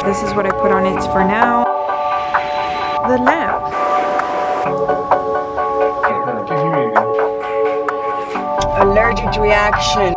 This is what I put on it for now. The lamp. Allergic reaction.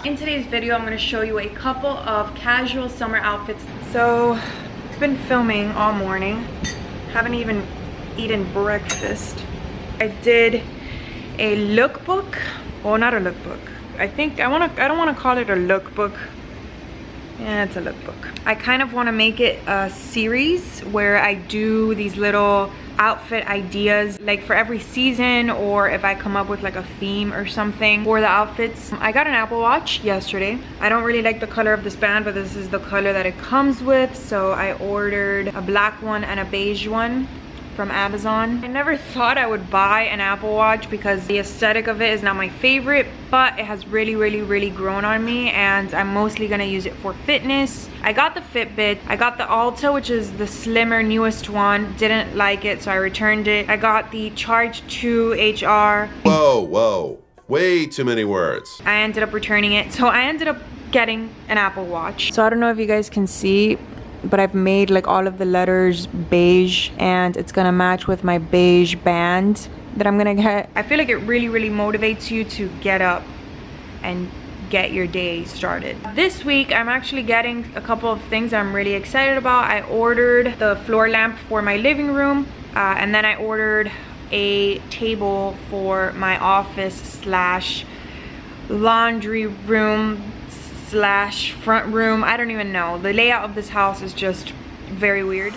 In today's video, I'm going to show you a couple of casual summer outfits. So, I've been filming all morning. Haven't even eaten breakfast. I did a lookbook. Well, not a lookbook. I don't want to call it a lookbook. Yeah, it's a lookbook. I kind of want to make it a series where I do these little outfit ideas, like for every season, or if I come up with like a theme or something for the outfits. I got an Apple Watch yesterday. I don't really like the color of this band, but this is the color that it comes with, so I ordered a black one and a beige one from Amazon. I never thought I would buy an Apple Watch because the aesthetic of it is not my favorite, but it has really grown on me, and I'm mostly gonna use it for fitness. I got the Fitbit. I got the Alta, which is the slimmer, newest one. Didn't like it, so I returned it. I got the Charge 2 HR. Whoa, way too many words. I ended up returning it, so I ended up getting an Apple Watch. So I don't know if you guys can see, but I've made like all of the letters beige, and it's gonna match with my beige band that I'm gonna get. I feel like it really motivates you to get up and get your day started. This week I'm actually getting a couple of things I'm really excited about. I ordered the floor lamp for my living room, and then I ordered a table for my office slash laundry room slash front room. I don't even know. The layout of this house is just very weird.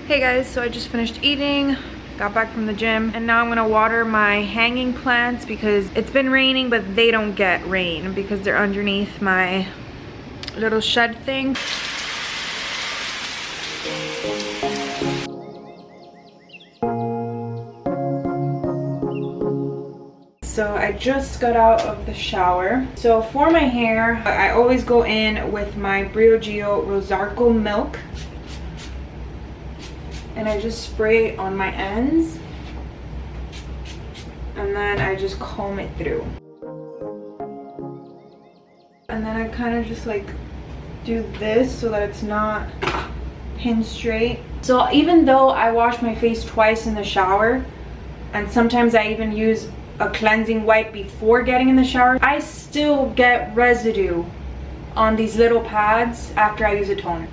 Hey guys, so I just finished eating, got back from the gym, and now I'm gonna water my hanging plants because it's been raining, but they don't get rain because they're underneath my little shed thing. So I just got out of the shower. So for my hair, I always go in with my Briogeo Rosarco milk, and I just spray it on my ends, and then I just comb it through, and then I kind of just like do this so that it's not pinned straight. So even though I wash my face twice in the shower, and sometimes I even use a cleansing wipe before getting in the shower, I still get residue on these little pads after I use a toner.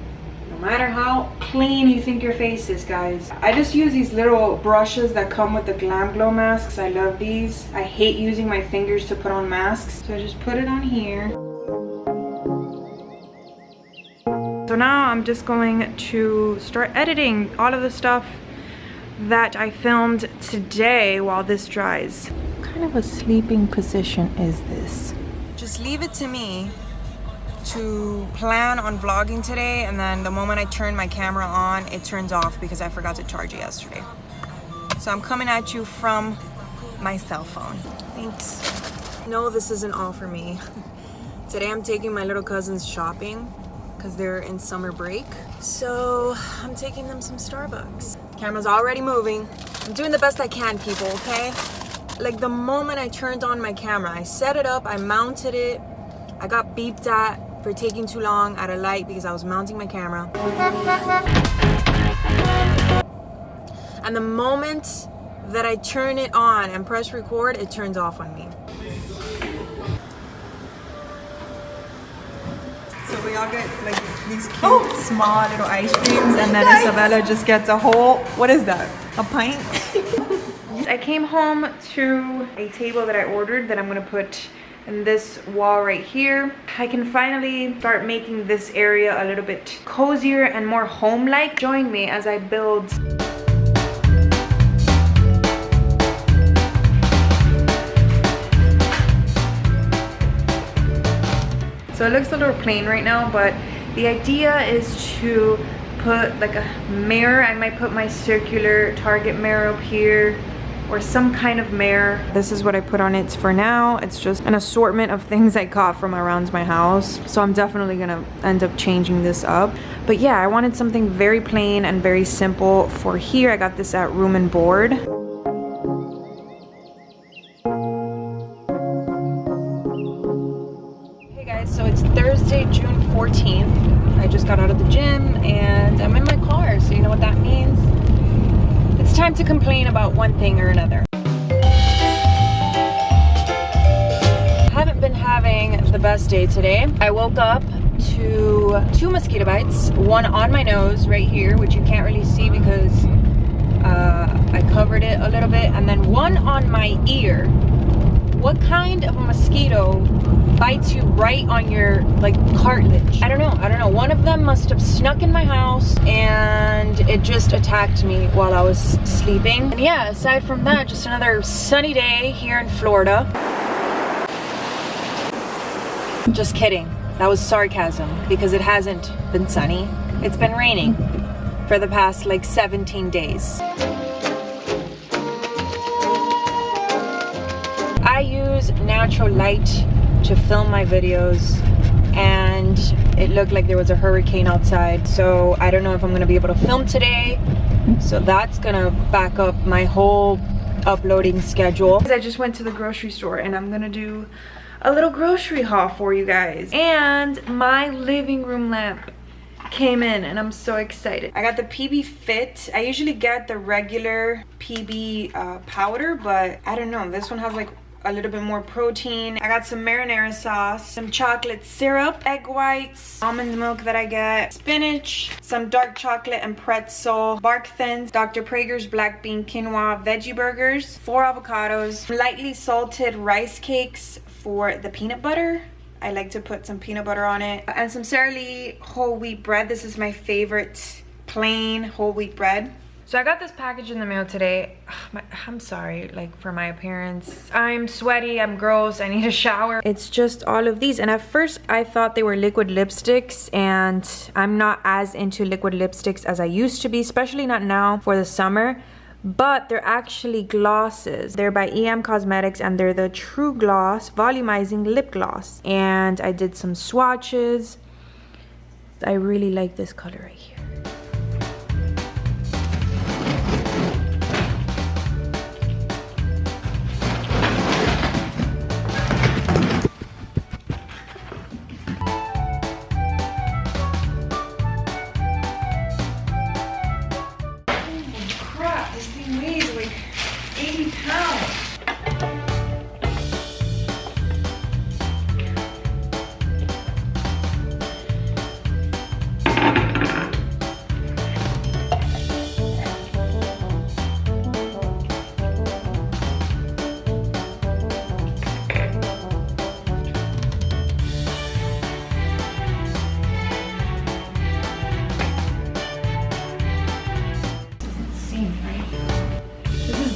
No matter how clean you think your face is, guys. I just use these little brushes that come with the Glam Glow masks. I love these. I hate using my fingers to put on masks, so I just put it on here. So now I'm just going to start editing all of the stuff that I filmed today while this dries. What kind of a sleeping position is this? Just leave it to me to plan on vlogging today, and then the moment I turn my camera on, it turns off because I forgot to charge it yesterday. So I'm coming at you from my cell phone. Thanks. No, this isn't all for me. Today I'm taking my little cousins shopping because they're in summer break. So I'm taking them some Starbucks. Camera's already moving. I'm doing the best I can, people, okay? Like the moment I turned on my camera, I set it up, I mounted it. I got beeped at for taking too long at a light because I was mounting my camera. And the moment that I turn it on and press record, it turns off on me. So we all get like these cute, small little ice creams, and then Isabella just gets a whole, what is that? A pint? I came home to a table that I ordered that I'm gonna put in this wall right here. I can finally start making this area a little bit cozier and more home-like. Join me as I build. So it looks a little plain right now, but the idea is to put like a mirror. I might put my circular Target mirror up here or some kind of mirror. This is what I put on it for now. It's just an assortment of things I got from around my house. So I'm definitely gonna end up changing this up. But yeah, I wanted something very plain and very simple for here. I got this at Room and Board. So it's Thursday, June 14th. I just got out of the gym and I'm in my car, so you know what that means? It's time to complain about one thing or another. I haven't been having the best day today. I woke up to 2 mosquito bites, one on my nose right here, which you can't really see because I covered it a little bit, and then one on my ear. What kind of a mosquito bites you right on your like cartilage? I don't know. One of them must have snuck in my house and it just attacked me while I was sleeping. And yeah, aside from that, just another sunny day here in Florida. Just kidding. That was sarcasm because it hasn't been sunny. It's been raining for the past like 17 days. I use natural light to film my videos and it looked like there was a hurricane outside, so I don't know if I'm gonna be able to film today, so that's gonna back up my whole uploading schedule. I just went to the grocery store and I'm gonna do a little grocery haul for you guys, and my living room lamp came in and I'm so excited. I got the PB Fit. I usually get the regular PB powder, but I don't know, this one has like a little bit more protein. I got some marinara sauce, some chocolate syrup, egg whites, almond milk that I get, spinach, some dark chocolate and pretzel, bark thins, Dr. Praeger's black bean quinoa veggie burgers, 4 avocados, lightly salted rice cakes for the peanut butter. I like to put some peanut butter on it, and some Sara Lee whole wheat bread. This is my favorite plain whole wheat bread. So I got this package in the mail today. I'm sorry, like, for my appearance. I'm sweaty, I'm gross, I need a shower. It's just all of these, and at first I thought they were liquid lipsticks, and I'm not as into liquid lipsticks as I used to be, especially not now for the summer. But they're actually glosses. They're by EM Cosmetics and they're the True Gloss Volumizing Lip Gloss. And I did some swatches. I really like this color right here.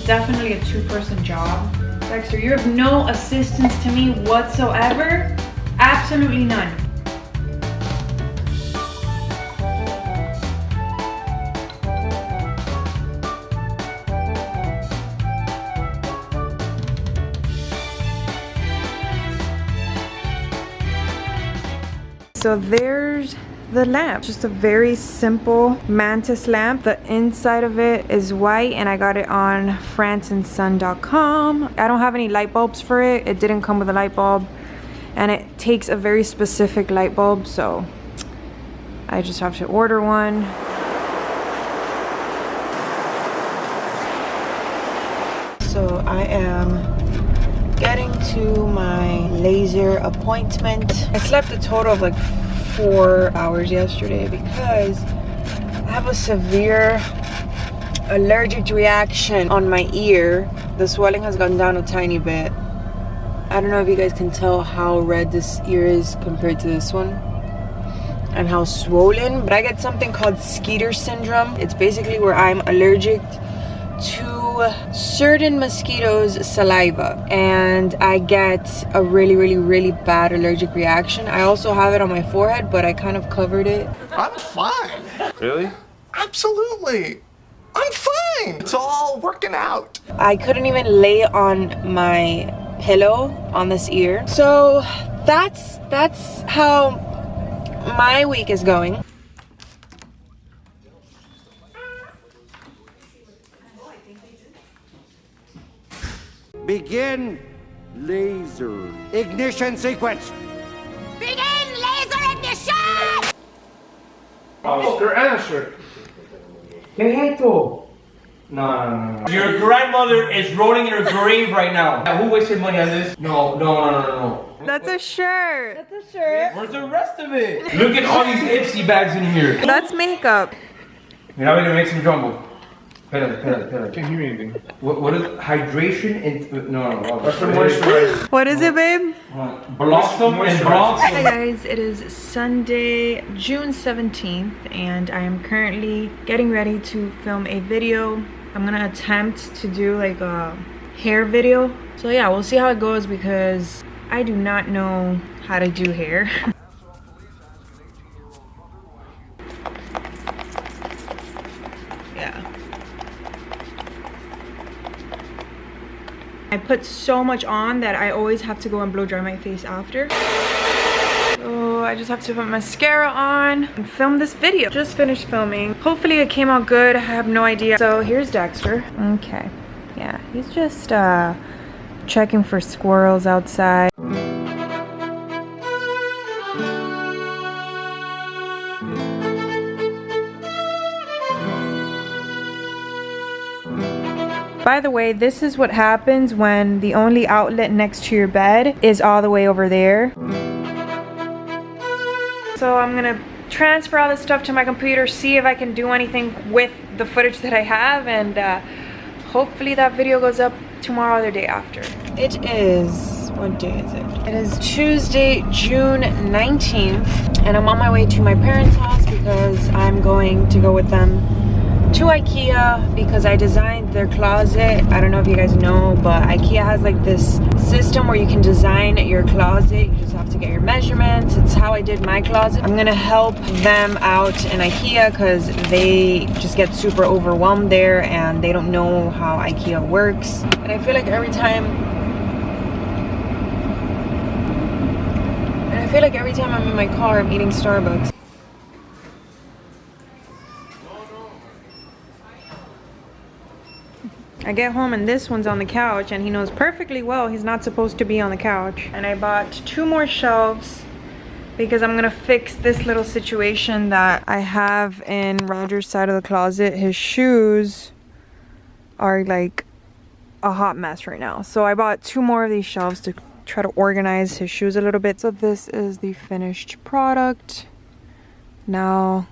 Definitely a 2-person job. Dexter, you're of no assistance to me whatsoever. Absolutely none. So there's the lamp, just a very simple mantis lamp. The inside of it is white and I got it on franceandson.com. I don't have any light bulbs for it. It didn't come with a light bulb and it takes a very specific light bulb, so I just have to order one. So I am getting to my laser appointment. I slept a total of like 4 hours yesterday because I have a severe allergic reaction on my ear. The swelling has gone down a tiny bit. I don't know if you guys can tell how red this ear is compared to this one and how swollen, but I get something called Skeeter syndrome. It's basically where I'm allergic to certain mosquitoes' saliva and I get a really bad allergic reaction. I also have it on my forehead, but I kind of covered it. I'm fine. Really? Absolutely. I'm fine. It's all working out. I couldn't even lay on my pillow on this ear. So that's how my week is going. Begin laser ignition sequence. Begin laser ignition! Mr. Answer. No. Your grandmother is rolling in her grave right now. Who wasted money on this? No. That's a shirt. Where's the rest of it? Look at all these Ipsy bags in here. That's makeup. Now we're gonna make some jumbo. Can't hear anything. What is hydration and no. That's for moisturizer. What is it, babe? Blossom and bronze. Hi guys, it is Sunday, June 17th, and I am currently getting ready to film a video. I'm gonna attempt to do like a hair video. So yeah, we'll see how it goes because I do not know how to do hair. Yeah. I put so much on that I always have to go and blow dry my face after. So I just have to put mascara on and film this video. Just finished filming. Hopefully it came out good. I have no idea. So here's Dexter. Okay. Yeah, he's just checking for squirrels outside. By the way, this is what happens when the only outlet next to your bed is all the way over there. So I'm gonna transfer all this stuff to my computer, see if I can do anything with the footage that I have, and hopefully that video goes up tomorrow or the day after. It is, what day is it? It is Tuesday, June 19th, and I'm on my way to my parents' house because I'm going to go with them to IKEA because I designed their closet. I don't know if you guys know, but IKEA has like this system where you can design your closet. You just have to get your measurements. It's how I did my closet. I'm gonna help them out in IKEA because they just get super overwhelmed there and they don't know how IKEA works. And I feel like every time I'm in my car, I'm eating Starbucks. I get home and this one's on the couch and he knows perfectly well he's not supposed to be on the couch. And I bought 2 more shelves because I'm gonna fix this little situation that I have in Roger's side of the closet. His shoes are like a hot mess right now. So I bought 2 more of these shelves to try to organize his shoes a little bit. So this is the finished product. Now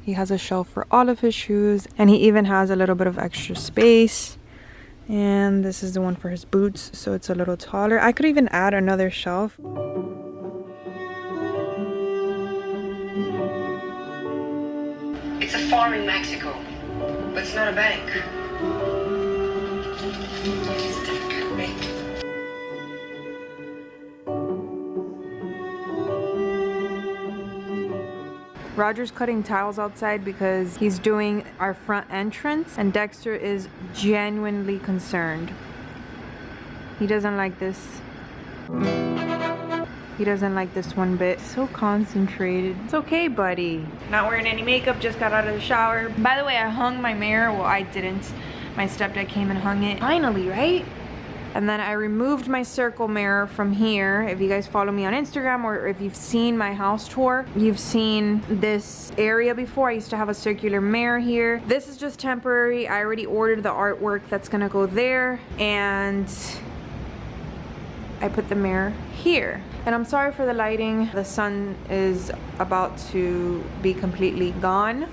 he has a shelf for all of his shoes and he even has a little bit of extra space. And this is the one for his boots, so it's a little taller. I could even add another shelf. It's a farm in Mexico, but it's not a bank. It's a difficult bank. Roger's cutting tiles outside because he's doing our front entrance and Dexter is genuinely concerned. He doesn't like this. He doesn't like this one bit. So concentrated. It's okay, buddy. Not wearing any makeup, just got out of the shower. By the way, I hung my mirror. Well, I didn't. My stepdad came and hung it. Finally, right? And then I removed my circle mirror from here. If you guys follow me on Instagram or if you've seen my house tour, you've seen this area before. I used to have a circular mirror here. This is just temporary. I already ordered the artwork that's gonna go there and I put the mirror here. And I'm sorry for the lighting. The sun is about to be completely gone.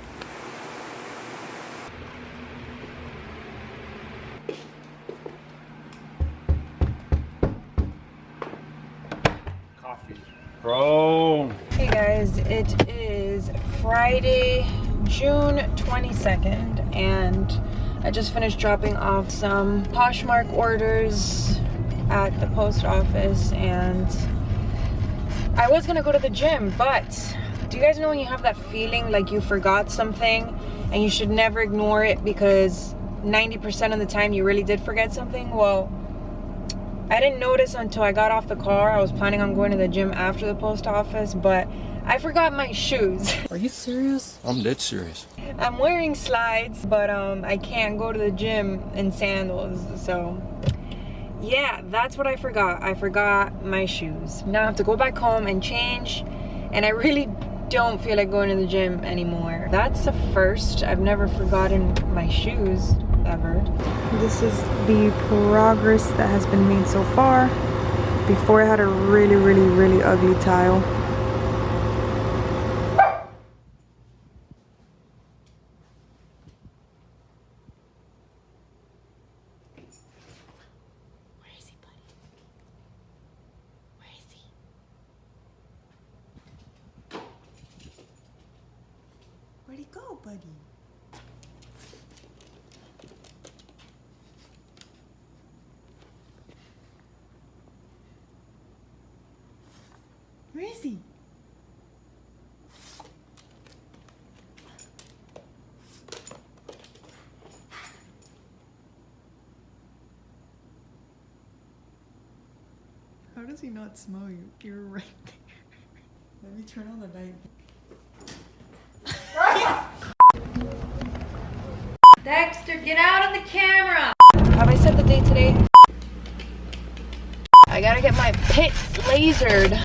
Coffee. Bro. Hey guys, it is Friday, June 22nd, and I just finished dropping off some Poshmark orders at the post office, and I was gonna go to the gym, but do you guys know when you have that feeling like you forgot something and you should never ignore it because 90% of the time you really did forget something? Well, I didn't notice until I got off the car. I was planning on going to the gym after the post office, but I forgot my shoes. Are you serious? I'm dead serious. I'm wearing slides, but I can't go to the gym in sandals, so yeah, that's what I forgot. I forgot my shoes. Now I have to go back home and change, and I really don't feel like going to the gym anymore. That's a first. I've never forgotten my shoes, ever. This is the progress that has been made so far. Before I had a really ugly tile. Where'd he go, buddy? Where is he? How does he not smell you? You're right there. Let me turn on the light. Dexter, get out of the camera! Have I set the date today? I gotta get my pits lasered.